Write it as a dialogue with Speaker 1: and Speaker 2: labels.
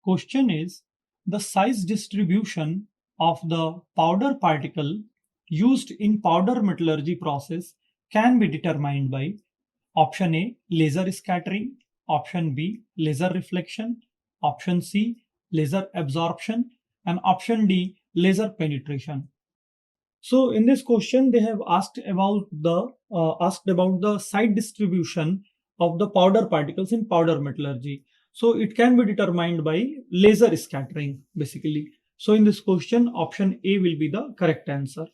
Speaker 1: Question is the size distribution of the powder particle used in powder metallurgy process can be determined by option A laser scattering, option B laser reflection, option C laser absorption, and option D laser penetration. So in this question they have asked about the side distribution of the powder particles in powder metallurgy. So it can be determined by laser scattering basically. So in this question option A will be the correct answer.